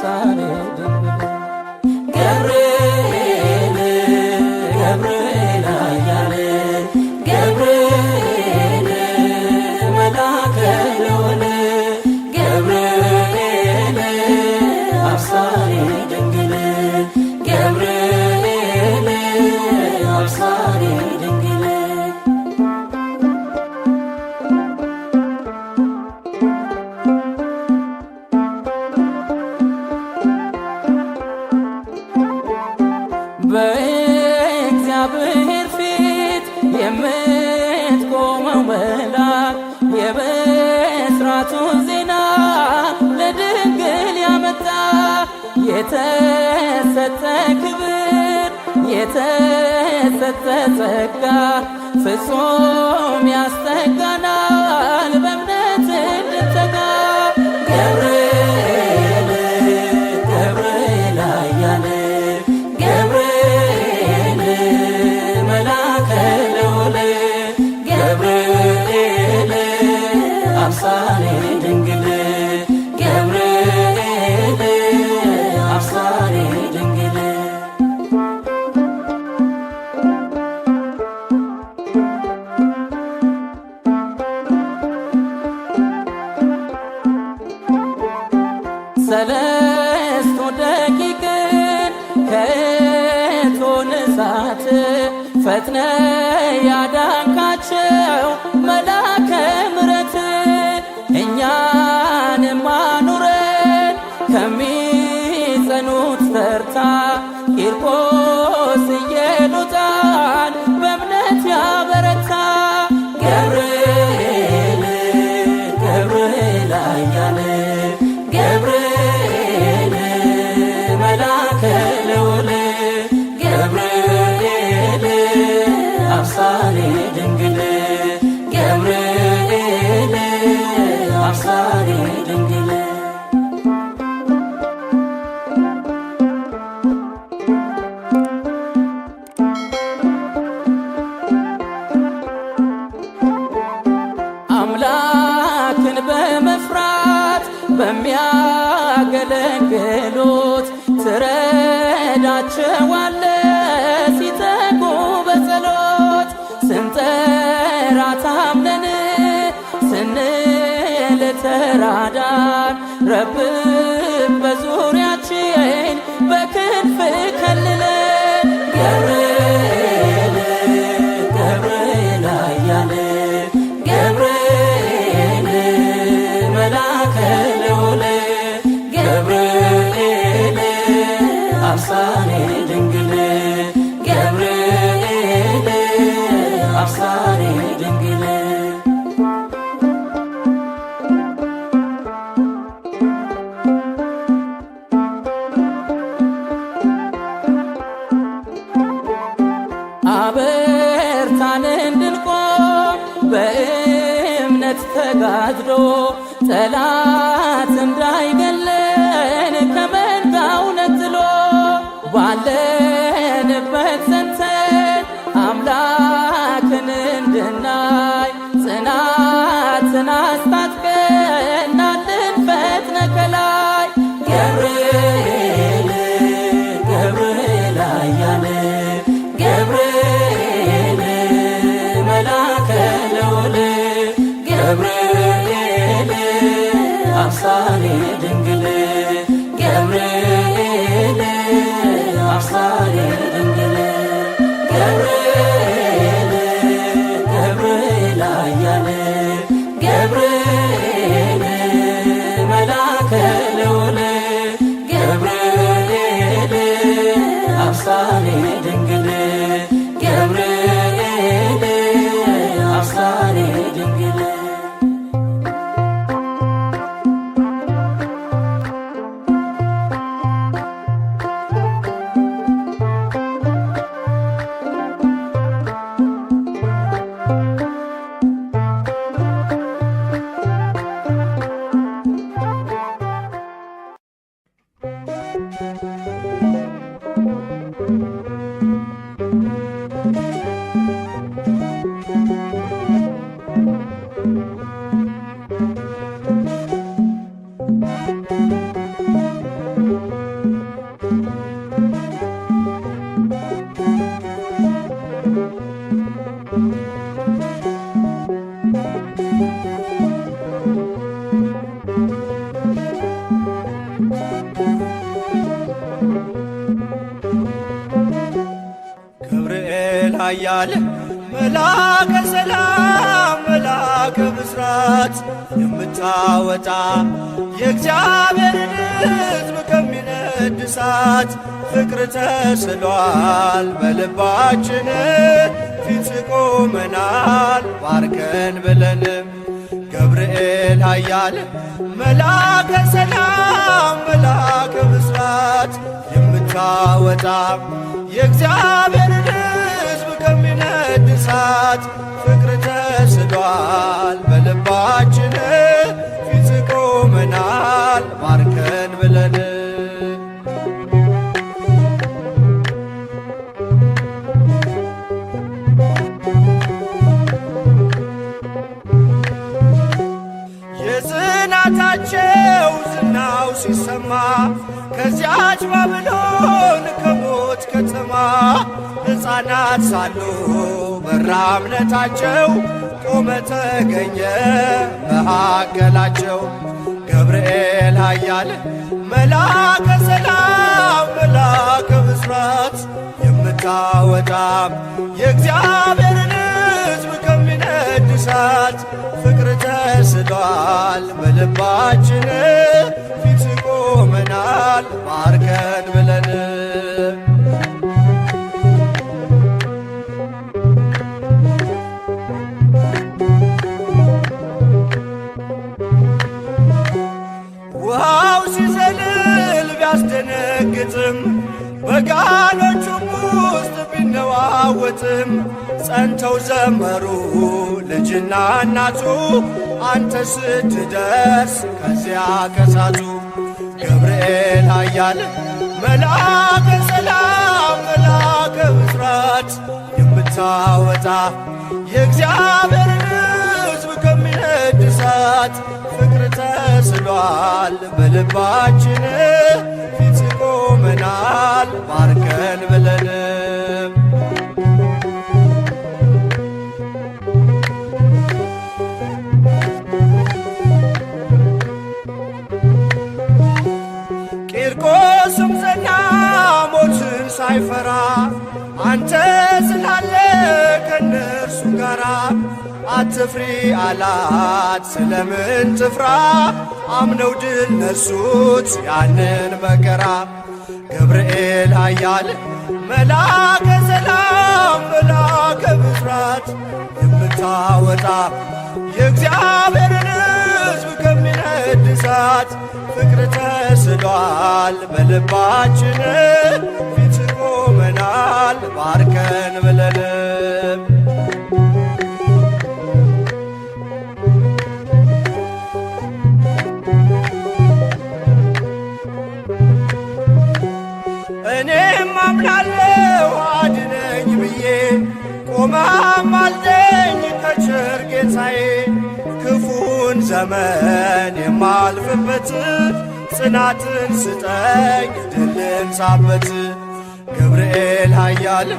አብሳሬ ድንግል ገብርኤል ገብርኤል ኃያል ገብርኤል መልአከ ልዑል ገብርኤል አብሳሬ ድንግል ገብርኤል አብሳሬ ድንግል በእግዚአብሔር ፊት የምትቆመው መልአክ የብስራቱን ዜና ለድንግል ያመጣ የተሰጠ ክብር የተሰጠ ጸጋ ፍጹም ያስጠጋናል በእምነት እንድንተጋ ገብርኤል ገብርኤል ኃያል ገብርኤል መልአከ ልዑል ገብርኤል አብሳሬ ድንግል ገብርኤል አብሳሬ ድንግል ሰለስቱ ደቂቅን ከእቶነ እሳት ፈጥነ ያዳንካቸው መልአከ ምሕረት እኛንም አኑረን ከሚጸኑት ተርታ ቂርቆስ ኢየሉጣን በእምነት ያበረታ ገብርኤል ገብርኤል ኃያል ገብርኤል መልአከ ልዑል ገብርኤል አብሳሬ ድንግል ገብርኤል አብሳሬ ድንግል አምላክን በመፍራት በሚያገለግሉት ትረዳቸዋለ ሲተጉ በጸሎት ስንጠራት አምነን ስንል ተራዳን ረብብ በዙሪያችን በክንፍ ከልለን ገብርኤል ገብርኤል ኃያል ገብርኤል መልአከ ልዑል ገብርኤል አብሳሬ ድንግል ገብርኤል አብሳሬ ድንግል አበርታን እንድንቆም በእምነት ተጋድሎ ጠላት እንዳይገለን ከመንጋው ነጥሎ ባለንበት ጸንተን አምላክን እንድናይ ጽናትን አስታጥቀን እንድንፈጥን ከላይ ገብርኤል ገብርኤል ኃያል ገብርኤል መልአከ ልዑል ገብርኤል አብሳሬ ድንግል ገብርኤል አብሳሬ ድንግል ገብርኤል ገብርኤል ኃያል ገብርኤል መልአከ ልዑል ገብርኤል አብሳሬ ድንግል ገብርኤል አብሳሬ ድንግል ኃያል መላከ ሰላም መላከ ብስራት የምታወጣ የእግዚአብሔርን ሕዝብ ከሚነድ እሳት ፍቅር ተስሏል በልባችን ፊት ቆመናል ባርከን ብለንም ገብርኤል ኃያል መላከ ሰላም መላከ ብስራት የምታወጣ የእግዚአብሔርን ሕዝብ ከሚነድ እሳት ፍቅር ተስሏል በልባችን ፊት ቆመናል ባርከን ብለን የጽናታቸው ዝናው ሲሰማ ከዚያች ባቢሎን ከሞት ከተማ ሕፃናት ሳሉ በራ እምነታቸው ቆመ ተገኘ መሃከላቸው ገብርኤል ኃያል መላከ ሰላም መላከ ብስራት የምታወጣ የእግዚአብሔርን ሕዝብ ከሚነድ እሳት ፍቅር ተስሏል በልባችን ፊት ቆመናል ባርከን ብለን ውሃው ሲዘልል ቢያስደነግጥም በጋኖቹም ውስጥ ቢነዋወጥም ጸንተው ዘመሩ ልጅና እናቱ አንተ ስትደርስ ከዚያ ከሳቱ ገብርኤል ኃያል መላከ ሰላም መላከ ብስራት የምታወጣ የእግዚአብሔርን ሕዝብ ከሚነድ እሳት ፍቅር ተስሏል በልባችን ፊት ቆመናል ባርከን ብለንም ቂርቆስም ዘና ሞትን ሳይፈራ አንተ ስላለ ከነርሱ ጋራ አትፍሪ አላት ስለምን ትፍራ አምነው ድል ነሱት ያንን መከራ ገብርኤል ኃያል መላከ ሰላም መላከ ብስራት የምታወጣ የእግዚአብሔርን ሕዝብ ከሚነድ እሳት ፍቅር ተስሏል በልባችን ፊት ቆመናል ባርከን ብለንም እኔም አምናለሁ አድነኝ ብዬ ቆመህ አልደኝ ከቸር ጌታዬ ክፉን ዘመን የማልፍበት ጽናትን ስጠኝ ድልን ሳበት ገብርኤል ኃያል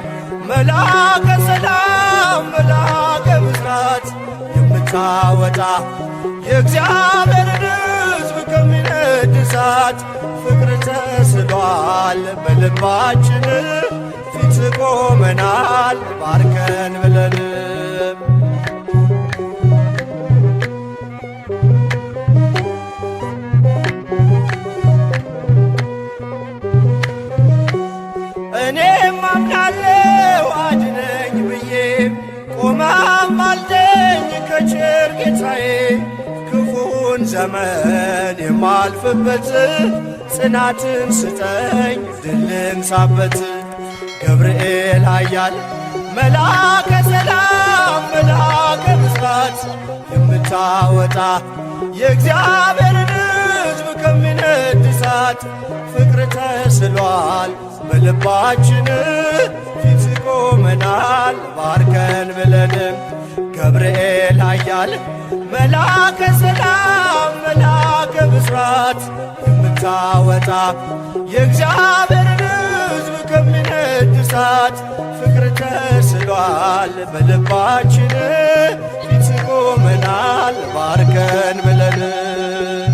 መላከ ሰላም መላከ ብስራት የምታወጣ የእግዚአብሔርን ሕዝብ ከሚነድ እሳት ፍቅር ተስሏል በልባችን ፊት ቆመናል ባርከን ብለንም እኔም አምናለሁ አድነኝ ብዬ ቆመህ አልደኝ ከቸር ጌታዬ ክፉን ዘመን የማልፍበት ጽናትን ስጠኝ ድልን ሳበት ገብርኤል ኃያል መላከ ሰላም መላከ ብስራት የምታወጣ የእግዚአብሔርን ሕዝብ ከሚነድ እሳት ፍቅር ተስሏል በልባችን ፊት ቆመናል ባርከን ብለንም ገብርኤል ኃያል መላከ ሰላም መላከ ብስራት የምታወጣ የእግዚአብሔርን ሕዝብ ከሚነድ እሳት ፍቅር ተስሏል በልባችን ፊት ቆመናል ባርከን ብለንም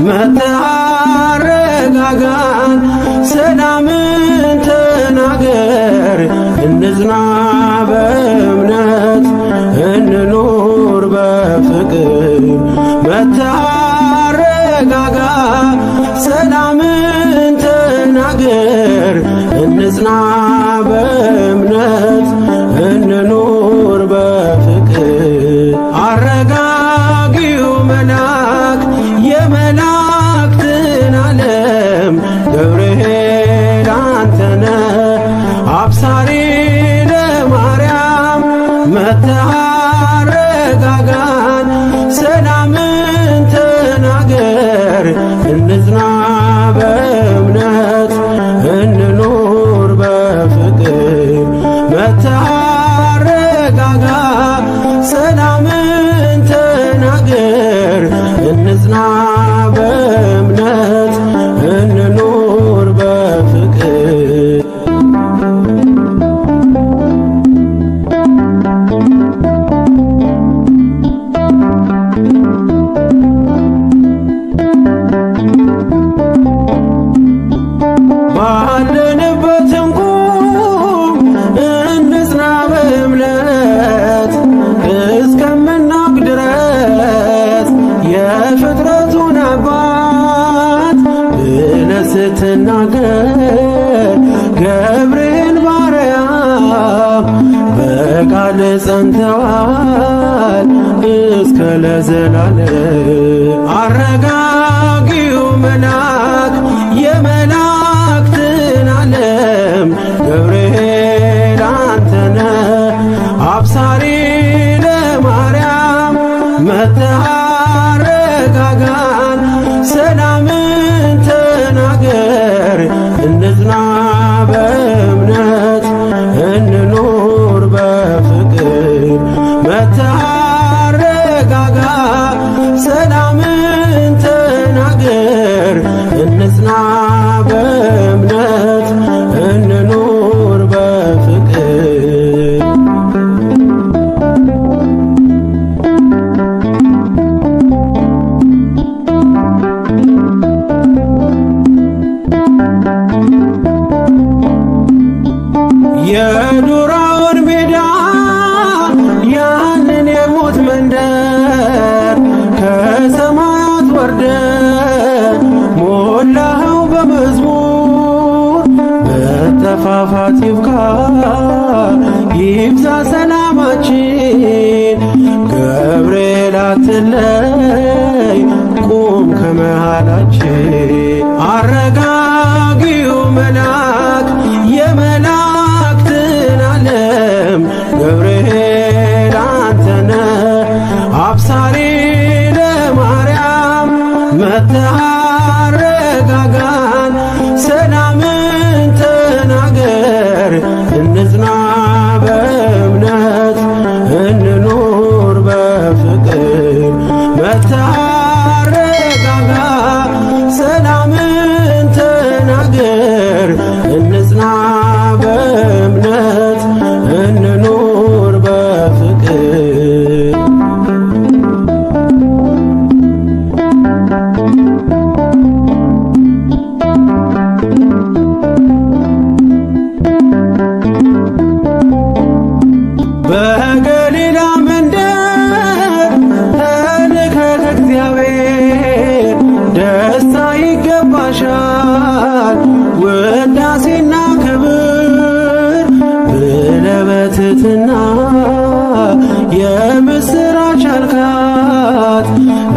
መጥተህ አረጋጋን፣ ሰላምን ተናገር። እንጽና በእምነት እንኑር በፍቅር። መጥተህ አረጋጋ፣ ሰላምን ተናገር። እንጽና በእምነት እንኑር በፍቅር። አረጋጊው መልአክ የመላእክትን ዓለም ገብርኤል አንተነ አብሳሪ ለማርያም መጥተህ አረጋጋን፣ ሰላምን ተናገር። እንጽና በእምነት እንኑር በፍቅር። መጥተህ አረጋጋ፣ ሰላምን ተናገር። እንጽና በእምነት እንኑር በፍቅር። ባለንበት እንቁም እንጽና በእምነት እስከምናውቅ ድረስ የፍጥረቱን አባት ብለህ ስትናገር ገብርኤል ማርያም በቃል ጸንተዋል እስከ ለዘላለም። አረጋጊው መልአክ የመላእክትን ዓለም ገብርኤል አንተነ አብሳሪ ለማርያም መጥተህ አረጋጋን፣ ሰላምን ተናገር። እንጽና በእምነት እንኑር በፍቅር። መጥተህ አረጋጋ፣ ሰላምን ተናገር። እንጽና በእምነት እንኑር በፍቅር። የዱራውን ሜዳ ያንን የሞት መንደር ከሰማያት ወርደ ሞላኸው በመዝሙር። መጠፋፋት ይብቃ ይብዛ ሰላማችን። ገብርኤል አትለይ ቁም ከመሃላችን። አረጋጊው መልአክ የመላእክትን ዓለም ገብርኤል አንተነ አብሳሪ ለማርያም መጥተህ አረጋጋን፣ ሰላምን ተናገር። እንጽና በእምነት እንኑር በፍቅር። መጥተህ አረጋጋ፣ ሰላምን ተናገር። እንጽና በእምነት እንኑር በፍቅር። በገሊላ መንደር ተልከህ ከእግዚአብሔር ደስታ ይገባሻል፣ ውዳሴና ክብር ብለህ በትሕትና የምስራች አልካት።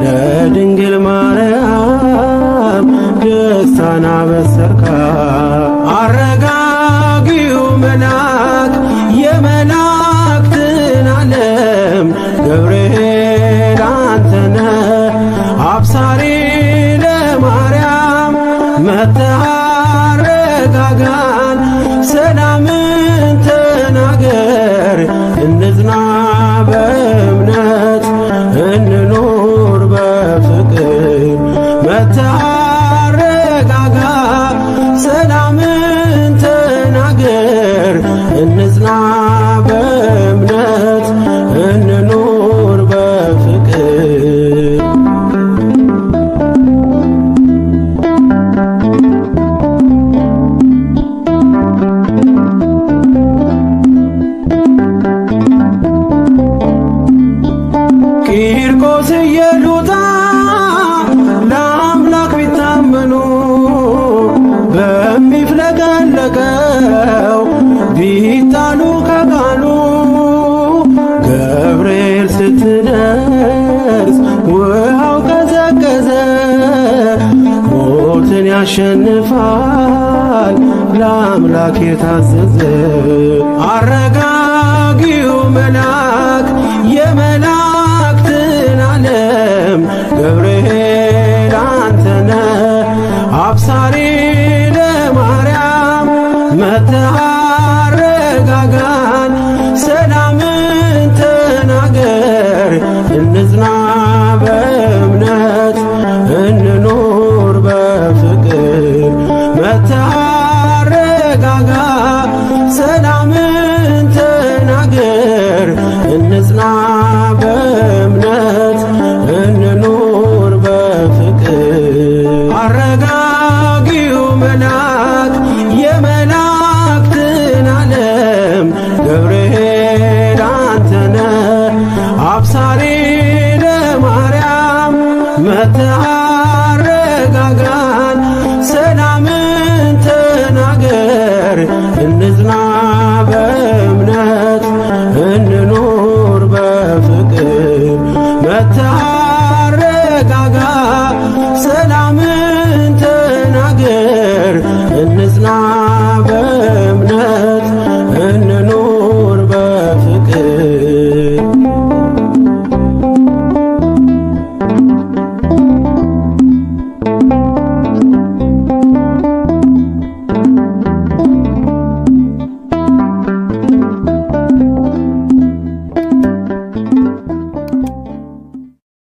ለድንግል ማርያም ደስታን አበሰርካት። አረጋጊው መልአክ የመላእክትን ዓለም ገብርኤል አንተነ አብሳሪ ለማርያም መጥተህ አረጋጋን፣ ሰላምን ተናገር። እንጽና በእምነት እንኑር በፍቅር። መጥተህ አረጋጋ፣ ሰላምን ተናገር። እንጽና በእምነት እንኑር በፍቅር። ያሸንፋል ለአምላክ የታዘዘ። አረጋጊው መልአክ የመላእክትን ዓለም ገብርኤል አንተነ አብሳሪ ለማርያም መጥተህ አረጋጋን። ሰላምን ተናገር እንጽና በእምነት እንኖር በፍቅር። መጥተህ አረጋጋ ሰላምን ተናገር እንጽና በእምነት እንኖር በፍቅር። አረጋጊው መልአክ የመላእክትን ዓለም ገብርኤል አንተነ አብሳሪ ለማርያም መጥተህ አረጋጋን። ሰላምን ተናገር እንጽና በእምነት እንኖር በፍቅር። መጥተህ አረጋጋ ሰላምን ተናገር እንጽና